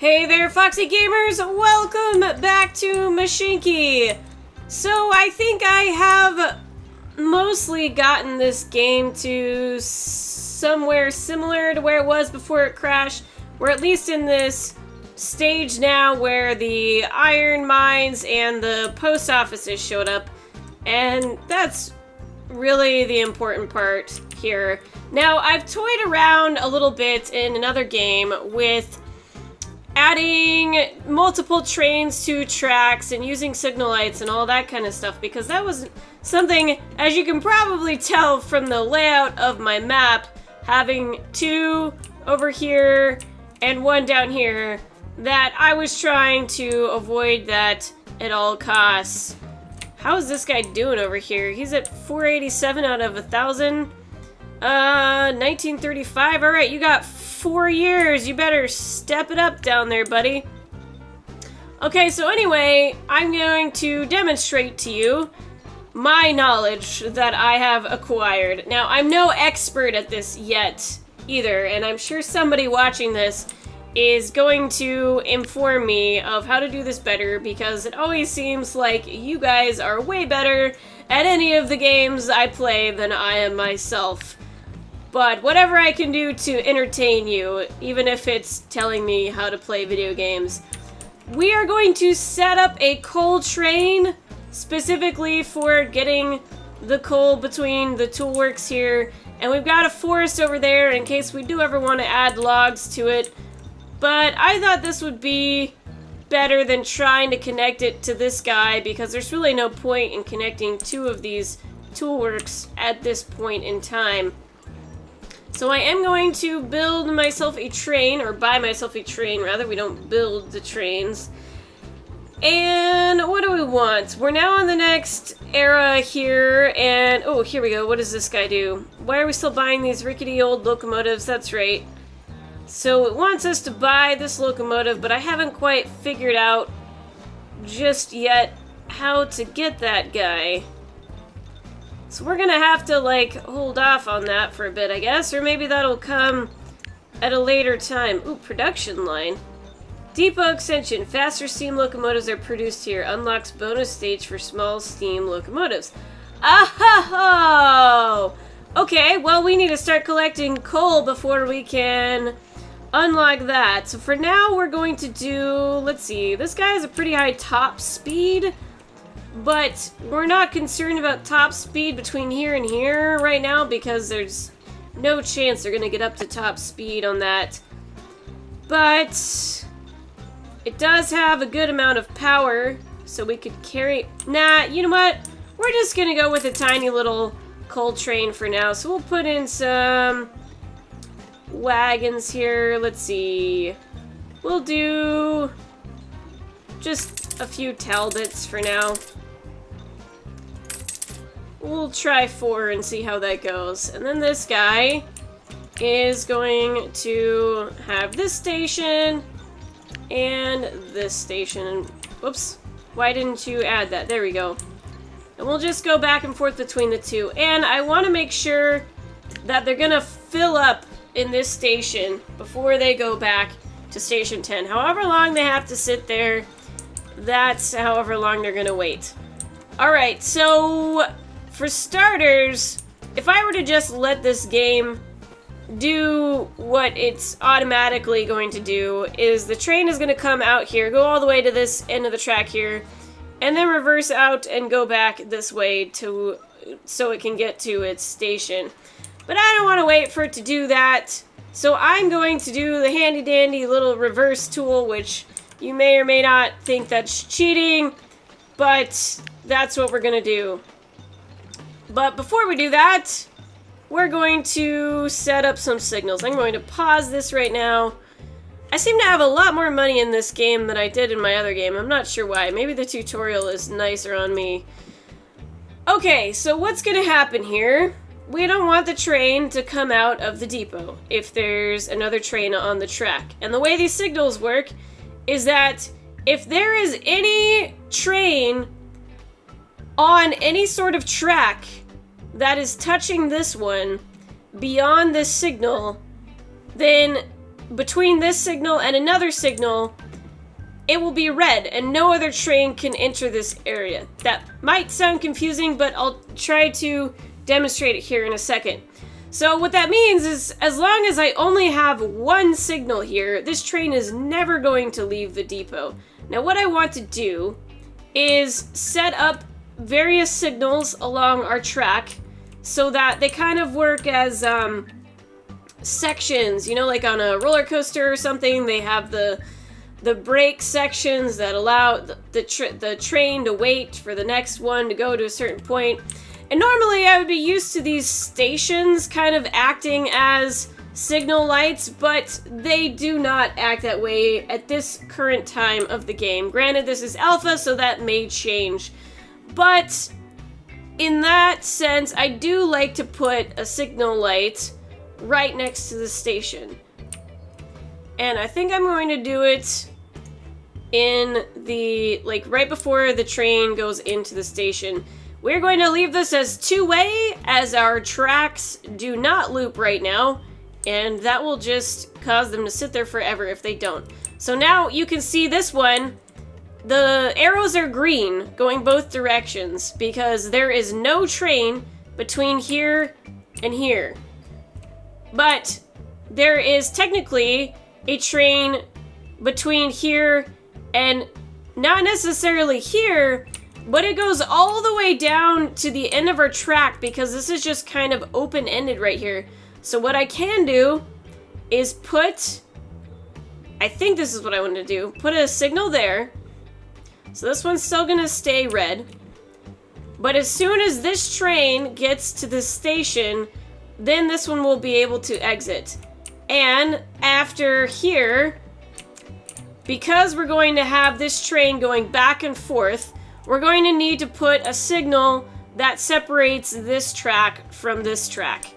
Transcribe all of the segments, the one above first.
Hey there, Foxy Gamers! Welcome back to Mashinky! So, I think I have mostly gotten this game to somewhere similar to where it was before it crashed. We're at least in this stage now where the iron mines and the post offices showed up, and that's really the important part here. Now, I've toyed around a little bit in another game with adding multiple trains to tracks and using signal lights and all that kind of stuff, because that was something, as you can probably tell from the layout of my map, having two over here and one down here, that I was trying to avoid that at all costs. How is this guy doing over here? He's at 487 out of 1,000. 1935. Alright, you got 4 years. You better step it up down there, buddy. Okay, so anyway, I'm going to demonstrate to you my knowledge that I have acquired. Now, I'm no expert at this yet, either, and I'm sure somebody watching this is going to inform me of how to do this better, because it always seems like you guys are way better at any of the games I play than I am myself. But whatever I can do to entertain you, even if it's telling me how to play video games. We are going to set up a coal train specifically for getting the coal between the toolworks here. And we've got a forest over there in case we do ever want to add logs to it. But I thought this would be better than trying to connect it to this guy, because there's really no point in connecting two of these toolworks at this point in time. So I am going to build myself a train, or buy myself a train, rather. We don't build the trains. And what do we want? We're now on the next era here, and oh, here we go. What does this guy do? Why are we still buying these rickety old locomotives? That's right. So it wants us to buy this locomotive, but I haven't quite figured out just yet how to get that guy. So we're gonna have to, like, hold off on that for a bit, I guess, or maybe that'll come at a later time. Ooh, production line. Depot extension. Faster steam locomotives are produced here. Unlocks bonus stage for small steam locomotives. Ah-ho-ho! Okay, well, we need to start collecting coal before we can unlock that. So for now, we're going to do, let's see, this guy has a pretty high top speed, but we're not concerned about top speed between here and here right now, because there's no chance they're gonna get up to top speed on that. But it does have a good amount of power, so we could carry... Nah, you know what? We're just gonna go with a tiny little coal train for now. So we'll put in some wagons here. Let's see. We'll do just a few Talbots for now. We'll try 4 and see how that goes. And then this guy is going to have this station and this station. Whoops. Why didn't you add that? There we go. And we'll just go back and forth between the two. And I want to make sure that they're going to fill up in this station before they go back to station 10. However long they have to sit there, that's however long they're going to wait. Alright, so for starters, if I were to just let this game do what it's automatically going to do, is the train is going to come out here, go all the way to this end of the track here, and then reverse out and go back this way to so it can get to its station. But I don't want to wait for it to do that, so I'm going to do the handy-dandy little reverse tool, which you may or may not think that's cheating, but that's what we're going to do. But before we do that, we're going to set up some signals. I'm going to pause this right now. I seem to have a lot more money in this game than I did in my other game. I'm not sure why. Maybe the tutorial is nicer on me. Okay, so what's going to happen here? We don't want the train to come out of the depot if there's another train on the track. And the way these signals work is that if there is any train on any sort of track that is touching this one beyond this signal, then between this signal and another signal, it will be red, and no other train can enter this area. That might sound confusing, but I'll try to demonstrate it here in a second. So what that means is, as long as I only have one signal here, this train is never going to leave the depot. Now what I want to do is set up various signals along our track so that they kind of work as sections, you know, like on a roller coaster or something. They have the brake sections that allow the train to wait for the next one to go to a certain point. And normally I would be used to these stations kind of acting as signal lights, but they do not act that way at this current time of the game. Granted, this is alpha, so that may change. But in that sense, I do like to put a signal light right next to the station. And I think I'm going to do it in the, like, right before the train goes into the station. We're going to leave this as two-way, as our tracks do not loop right now, and that will just cause them to sit there forever if they don't. So now you can see this one, the arrows are green, going both directions, because there is no train between here and here. But there is technically a train between here and not necessarily here, but it goes all the way down to the end of our track because this is just kind of open-ended right here. So what I can do is put, I think this is what I want to do, put a signal there. So this one's still gonna stay red. But as soon as this train gets to the station, then this one will be able to exit. And after here, because we're going to have this train going back and forth, we're going to need to put a signal that separates this track from this track.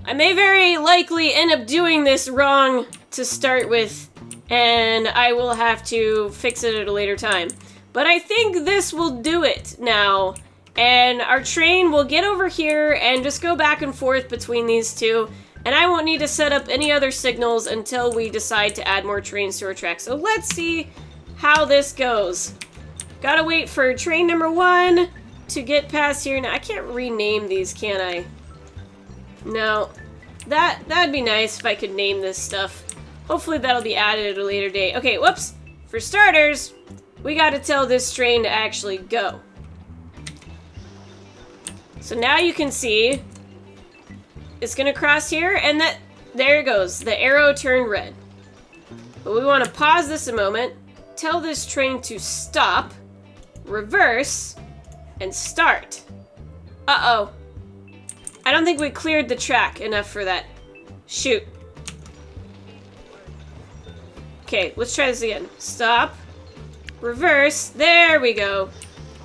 I may very likely end up doing this wrong to start with, and I will have to fix it at a later time. But I think this will do it now, and our train will get over here and just go back and forth between these two, and I won't need to set up any other signals until we decide to add more trains to our track. So let's see how this goes. Gotta wait for train number 1 to get past here. Now, I can't rename these, can I? No. That'd be nice if I could name this stuff. Hopefully that'll be added at a later date. Okay, whoops. For starters, we gotta tell this train to actually go. So now you can see it's gonna cross here, and there it goes. The arrow turned red. But we want to pause this a moment, tell this train to stop, reverse, and start. Uh-oh. I don't think we cleared the track enough for that. Shoot. Okay, let's try this again. Stop, reverse, there we go,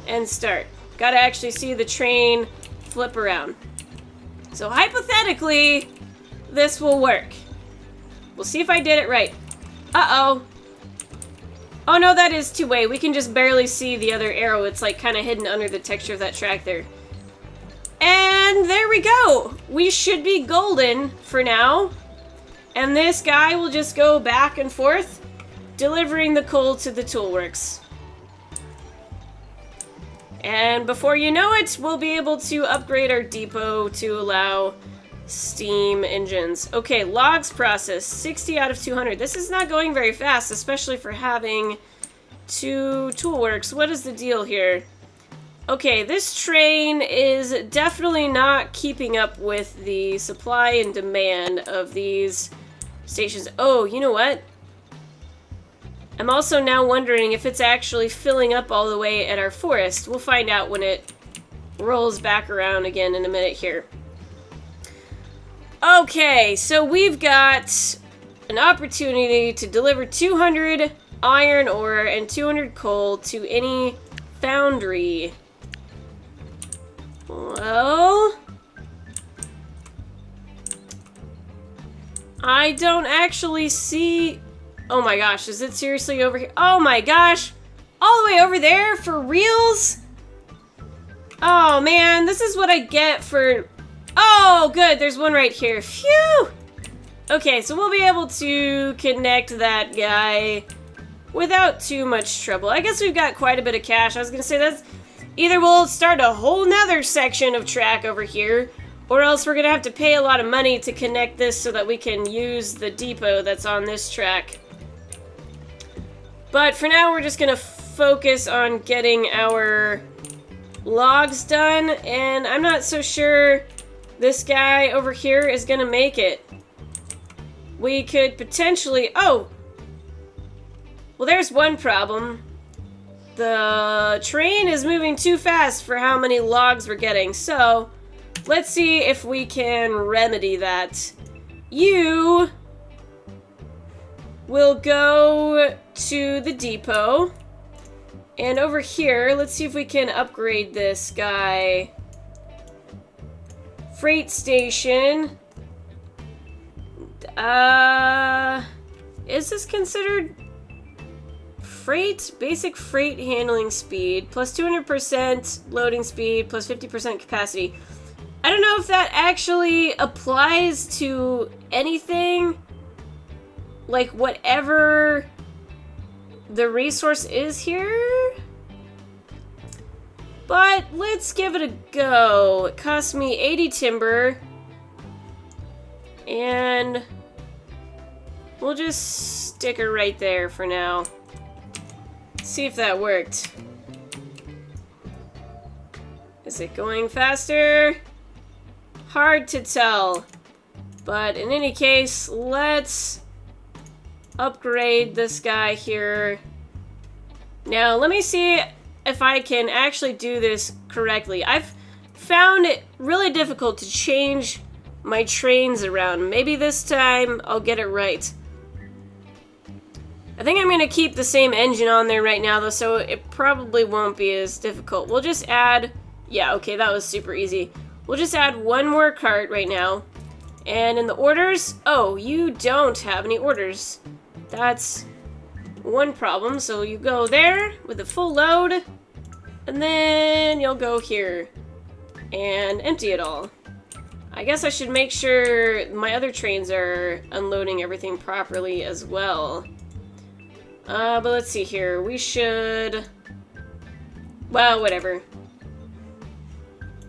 and start. Gotta actually see the train flip around. So hypothetically, this will work. We'll see if I did it right. Uh-oh. Oh no, that is two-way. We can just barely see the other arrow. It's like kind of hidden under the texture of that track there. And there we go. We should be golden for now. And this guy will just go back and forth, delivering the coal to the toolworks. And before you know it, we'll be able to upgrade our depot to allow steam engines. Okay, logs processed, 60 out of 200. This is not going very fast, especially for having 2 toolworks. What is the deal here? Okay, this train is definitely not keeping up with the supply and demand of these stations. Oh, you know what? I'm also now wondering if it's actually filling up all the way at our forest. We'll find out when it rolls back around again in a minute here. Okay, so we've got an opportunity to deliver 200 iron ore and 200 coal to any foundry. Well, I don't actually see... Oh my gosh, is it seriously over here? Oh my gosh! All the way over there for reals? Oh man, this is what I get for... Oh, good, there's one right here. Phew! Okay, so we'll be able to connect that guy without too much trouble. I guess we've got quite a bit of cash. I was gonna say that's either we'll start a whole nother section of track over here, or else we're gonna have to pay a lot of money to connect this so that we can use the depot that's on this track. But for now, we're just gonna focus on getting our logs done, and I'm not so sure this guy over here is gonna make it. We could potentially... Oh! Well, there's one problem. The train is moving too fast for how many logs we're getting, so let's see if we can remedy that. You will go to the depot, and over here, let's see if we can upgrade this guy. Freight station. Is this considered freight? Basic freight handling speed, plus 200% loading speed, plus 50% capacity. I don't know if that actually applies to anything. Like, whatever the resource is here. But let's give it a go. It cost me 80 timber. And we'll just stick her right there for now. See if that worked. Is it going faster? Hard to tell. But in any case, let's upgrade this guy here. Now, let me see if I can actually do this correctly. I've found it really difficult to change my trains around. Maybe this time I'll get it right. I think I'm going to keep the same engine on there right now, though, so it probably won't be as difficult. We'll just add... Yeah, okay, that was super easy. We'll just add one more cart right now. And in the orders... Oh, you don't have any orders. That's one problem. So you go there with a full load, and then you'll go here and empty it all. I guess I should make sure my other trains are unloading everything properly as well. But let's see here. We should... Well, whatever.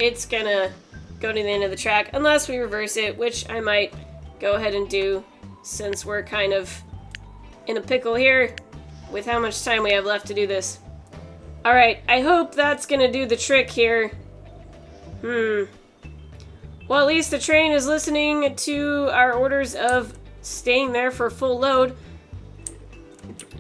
It's gonna go to the end of the track, unless we reverse it, which I might go ahead and do, since we're kind of in a pickle here with how much time we have left to do this. Alright, I hope that's gonna do the trick here. Well, at least the train is listening to our orders of staying there for full load.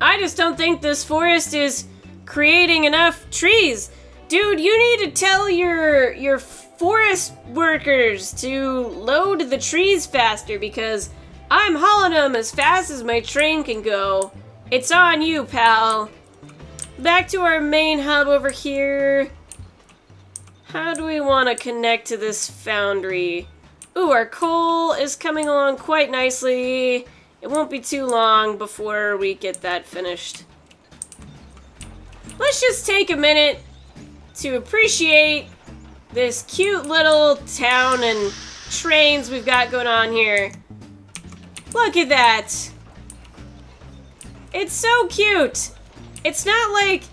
I just don't think this forest is creating enough trees. Dude, you need to tell your forest workers to load the trees faster, because I'm hauling them as fast as my train can go. It's on you, pal. Back to our main hub over here. How do we want to connect to this foundry? Ooh, our coal is coming along quite nicely. It won't be too long before we get that finished. Let's just take a minute to appreciate this cute little town and trains we've got going on here. Look at that. It's so cute. It's not like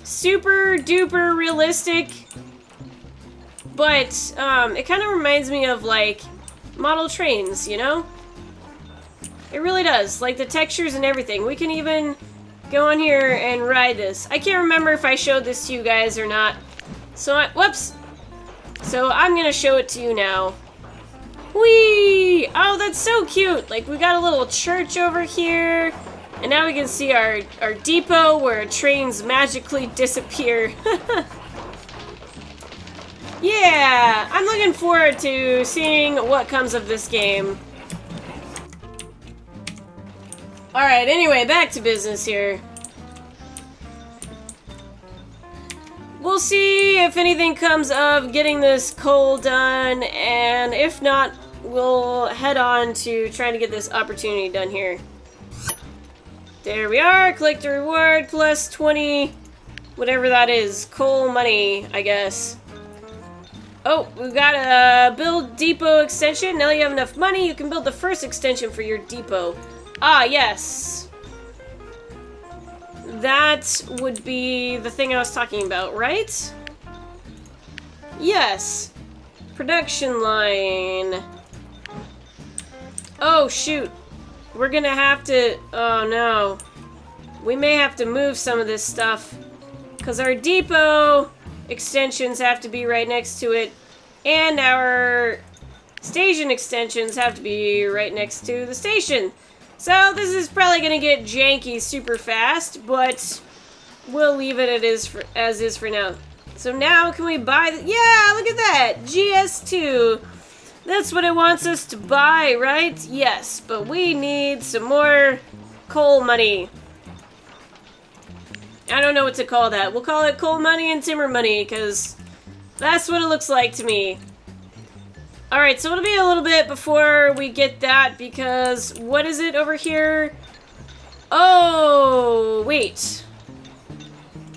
super duper realistic, but it kind of reminds me of like model trains, you know? It really does. Like the textures and everything. We can even go on here and ride this. I can't remember if I showed this to you guys or not. So, whoops. So I'm gonna show it to you now. Whee! Oh, that's so cute. Like, we got a little church over here. And now we can see our depot where trains magically disappear. Yeah! I'm looking forward to seeing what comes of this game. Alright, anyway, back to business here. We'll see if anything comes of getting this coal done, and if not, we'll head on to trying to get this opportunity done here. There we are, collect a reward, plus 20, whatever that is, coal money, I guess. Oh, we've got a build depot extension. Now you have enough money, you can build the first extension for your depot. Ah, yes. That would be the thing I was talking about, right? Yes. Production line. Oh, shoot. We're gonna have to... Oh, no. We may have to move some of this stuff. Because our depot extensions have to be right next to it. And our station extensions have to be right next to the station. So this is probably gonna get janky super fast, but we'll leave it as is for now. So now can we buy the, yeah, look at that! GS2. That's what it wants us to buy, right? Yes, but we need some more coal money. I don't know what to call that. We'll call it coal money and timber money, because that's what it looks like to me. Alright, so it'll be a little bit before we get that, because what is it over here? Oh, wait.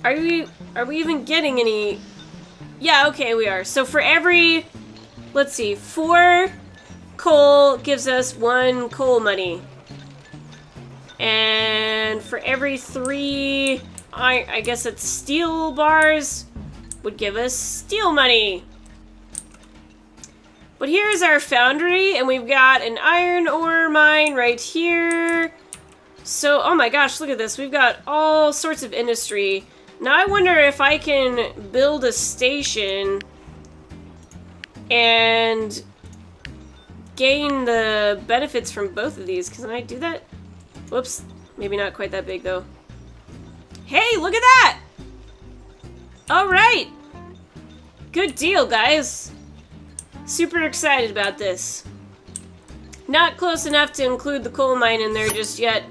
Are we even getting any? Yeah, okay, we are. So for every, let's see, 4 coal gives us 1 coal money. And for every 3, I guess it's steel bars, would give us steel money. But here's our foundry, and we've got an iron ore mine right here. So, oh my gosh, look at this. We've got all sorts of industry. Now I wonder if I can build a station and gain the benefits from both of these. Can I do that? Whoops. Maybe not quite that big, though. Hey, look at that! Alright! Good deal, guys. Super excited about this. Not close enough to include the coal mine in there just yet,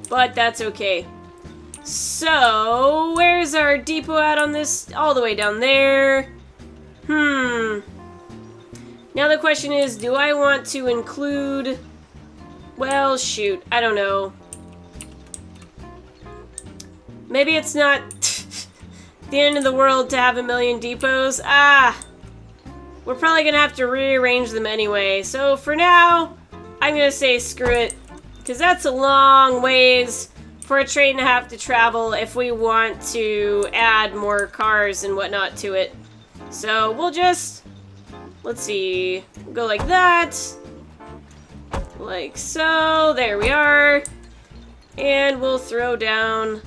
but that's okay. So, where's our depot at on this? All the way down there. Now the question is, do I want to include... Well, shoot, I don't know. Maybe it's not the end of the world to have 1,000,000 depots. We're probably gonna have to rearrange them anyway. So for now, I'm gonna say screw it, because that's a long ways for a train to have to travel if we want to add more cars and whatnot to it. So we'll just, let's see, go like that, like so, there we are, and we'll throw down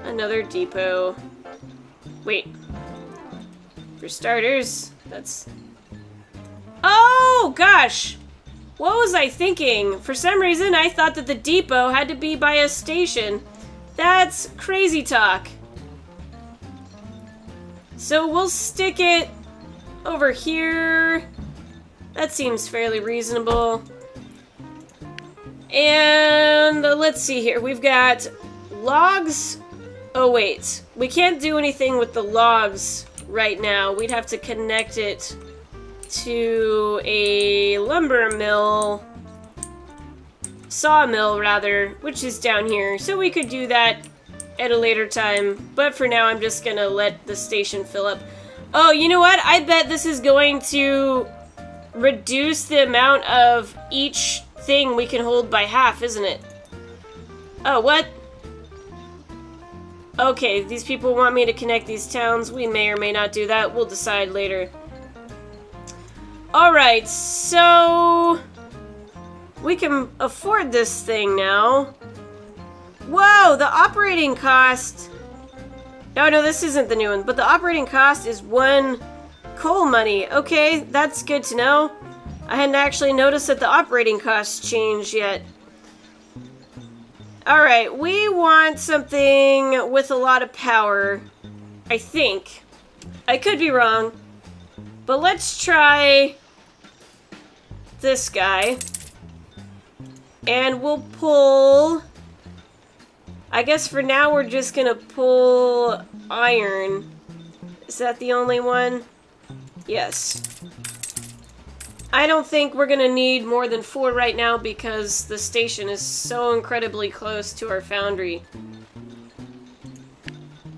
another depot. Wait, for starters, that's... Oh, gosh! What was I thinking? For some reason, I thought that the depot had to be by a station. That's crazy talk. So we'll stick it over here. That seems fairly reasonable. And let's see here. We've got logs. Oh, wait. We can't do anything with the logs right now. We'd have to connect it to a lumber mill, sawmill rather, which is down here. So we could do that at a later time, but for now I'm just gonna let the station fill up. Oh, you know what? I bet this is going to reduce the amount of each thing we can hold by half, isn't it? Oh, what? Okay, these people want me to connect these towns. We may or may not do that. We'll decide later. Alright, so we can afford this thing now. Whoa, the operating cost... No, this isn't the new one, but the operating cost is 1 coal money. Okay, that's good to know. I hadn't actually noticed that the operating costs changed yet. Alright, we want something with a lot of power, I think. I could be wrong, but let's try this guy. And we'll pull... I guess for now we're just gonna pull iron. Is that the only one? Yes. I don't think we're gonna need more than 4 right now because the station is so incredibly close to our foundry.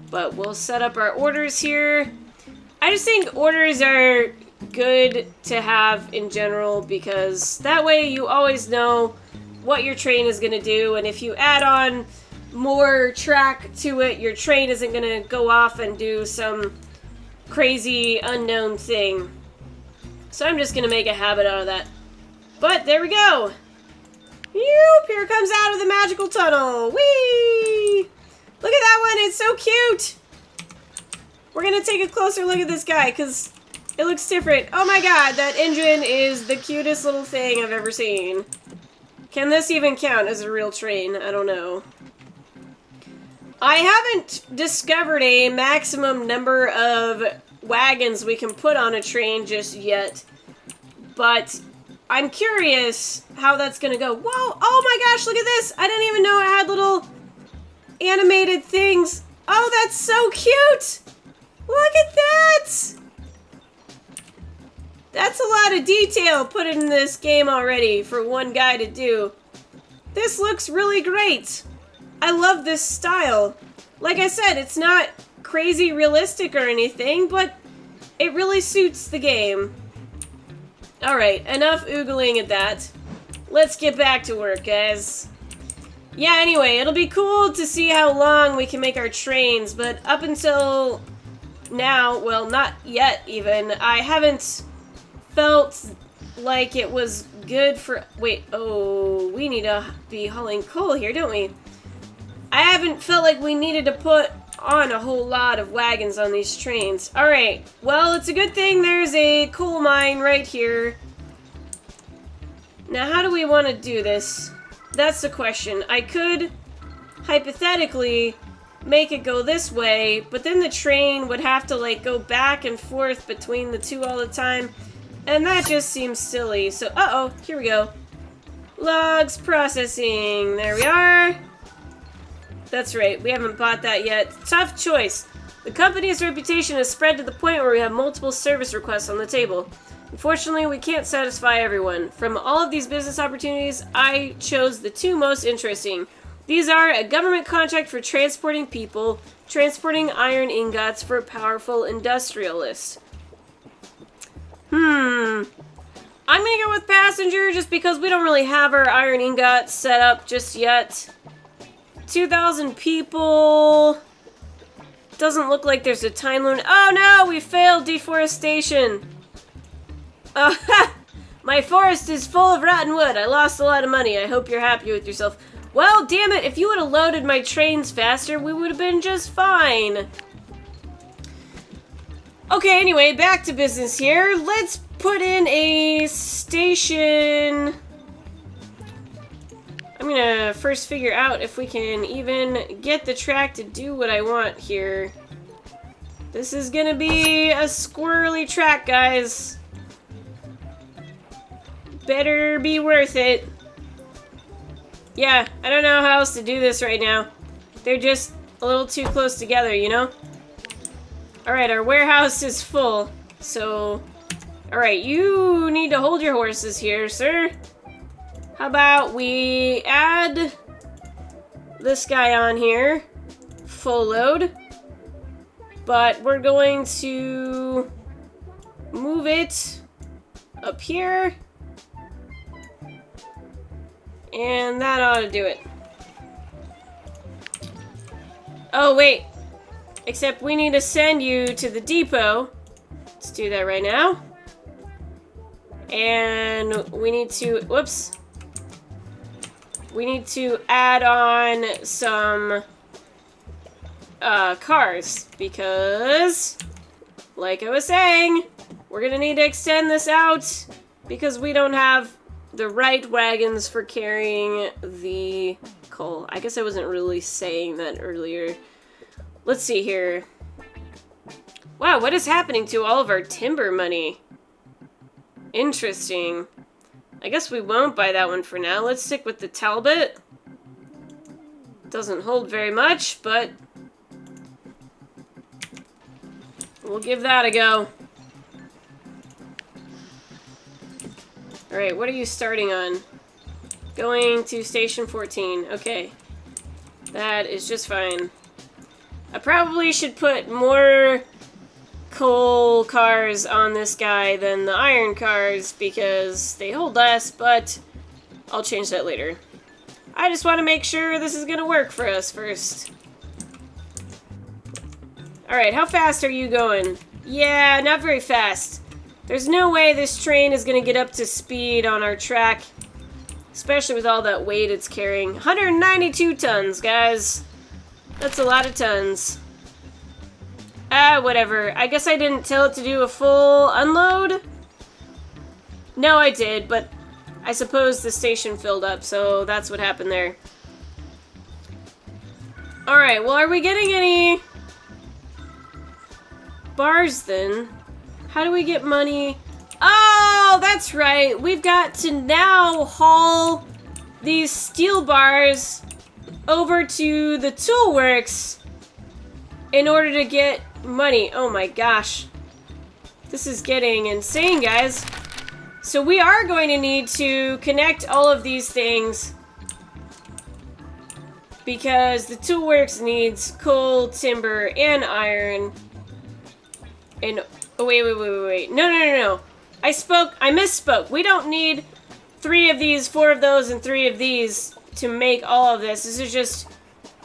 But we'll set up our orders here. I just think orders are good to have in general, because that way you always know what your train is going to do, and if you add on more track to it, your train isn't going to go off and do some crazy unknown thing. So I'm just going to make a habit out of that. But there we go! Yoop! Here it comes out of the magical tunnel! Whee! Look at that one! It's so cute! We're going to take a closer look at this guy, because it looks different. Oh my god, that engine is the cutest little thing I've ever seen. Can this even count as a real train? I don't know. I haven't discovered a maximum number of wagons we can put on a train just yet, but I'm curious how that's gonna go. Whoa! Oh my gosh, look at this! I didn't even know it had little animated things. Oh, that's so cute! Look at that! That's a lot of detail put in this game already for one guy to do. This looks really great. I love this style. Like I said, it's not crazy realistic or anything, but it really suits the game. Alright, enough oogling at that. Let's get back to work, guys. Yeah, anyway, it'll be cool to see how long we can make our trains, but up until now, well, not yet even, I haven't felt like it was good for... Wait, oh, we need to be hauling coal here, don't we? I haven't felt like we needed to put on a whole lot of wagons on these trains. Alright, well, it's a good thing there's a coal mine right here. Now, how do we want to do this? That's the question. I could, hypothetically, make it go this way, but then the train would have to, like, go back and forth between the two all the time, and that just seems silly. So, uh-oh, here we go. Logs processing. There we are. That's right, we haven't bought that yet. Tough choice. The company's reputation has spread to the point where we have multiple service requests on the table. Unfortunately, we can't satisfy everyone. From all of these business opportunities, I chose the two most interesting. These are a government contract for transporting people, transporting iron ingots for a powerful industrialist. I'm gonna go with passenger just because we don't really have our iron ingots set up just yet. 2,000 people. Doesn't look like there's a time limit. Oh no, we failed deforestation. My forest is full of rotten wood. I lost a lot of money. I hope you're happy with yourself. Well, damn it, if you would have loaded my trains faster, we would have been just fine. Okay, anyway, back to business here. Let's put in a station. I'm gonna first figure out if we can even get the track to do what I want here. This is gonna be a squirrely track, guys. Better be worth it. Yeah, I don't know how else to do this right now. They're just a little too close together, you know? Alright, our warehouse is full, so... Alright, you need to hold your horses here, sir. How about we add this guy on here, full load, but we're going to move it up here, and that ought to do it. Oh, wait, except we need to send you to the depot. Let's do that right now. And we need to, whoops. We need to add on some cars, because, like I was saying, we're gonna need to extend this out because we don't have the right wagons for carrying the coal. I guess I wasn't really saying that earlier. Let's see here. Wow, what is happening to all of our timber money? Interesting. I guess we won't buy that one for now. Let's stick with the Talbot. Doesn't hold very much, but we'll give that a go. Alright, what are you starting on? Going to station 14. Okay. That is just fine. I probably should put more coal cars on this guy than the iron cars because they hold less, but I'll change that later. I just want to make sure this is going to work for us first. Alright, how fast are you going? Yeah, not very fast. There's no way this train is going to get up to speed on our track, especially with all that weight it's carrying. 192 tons, guys. That's a lot of tons. Whatever. I guess I didn't tell it to do a full unload? No, I did, but I suppose the station filled up, so that's what happened there. Alright, well, are we getting any bars then? How do we get money? Oh, that's right. We've got to now haul these steel bars over to the toolworks in order to get money. Oh my gosh. This is getting insane, guys. So we are going to need to connect all of these things because the toolworks needs coal, timber, and iron. And oh, wait. No. I misspoke. We don't need 3 of these, 4 of those, and 3 of these to make all of this. This is just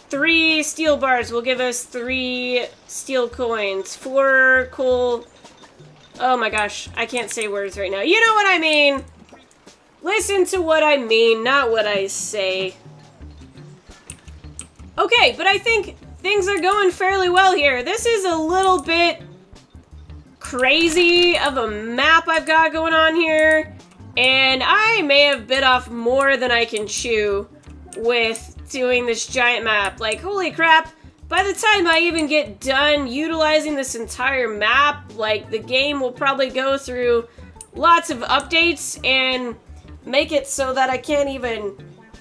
3 steel bars will give us 3 steel coins. 4 coal. Oh my gosh, I can't say words right now. You know what I mean. Listen to what I mean, not what I say. Okay, but I think things are going fairly well here. This is a little bit crazy of a map I've got going on here, and I may have bit off more than I can chew with doing this giant map. Like, holy crap, by the time I even get done utilizing this entire map, like, the game will probably go through lots of updates and make it so that I can't even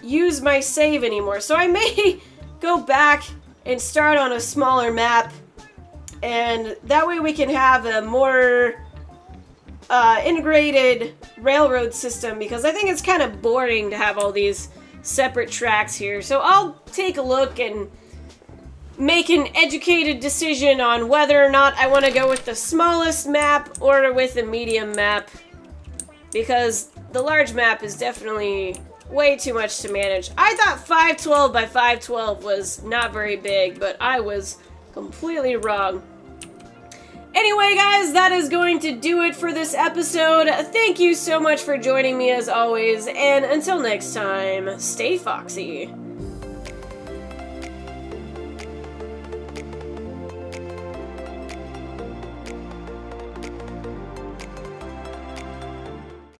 use my save anymore. So I may go back and start on a smaller map, and that way we can have a more integrated railroad system, because I think it's kind of boring to have all these separate tracks here. So I'll take a look and make an educated decision on whether or not I want to go with the smallest map or with the medium map, because the large map is definitely way too much to manage. I thought 512 by 512 was not very big, but I was completely wrong. Anyway, guys, that is going to do it for this episode. Thank you so much for joining me as always, and until next time, stay foxy.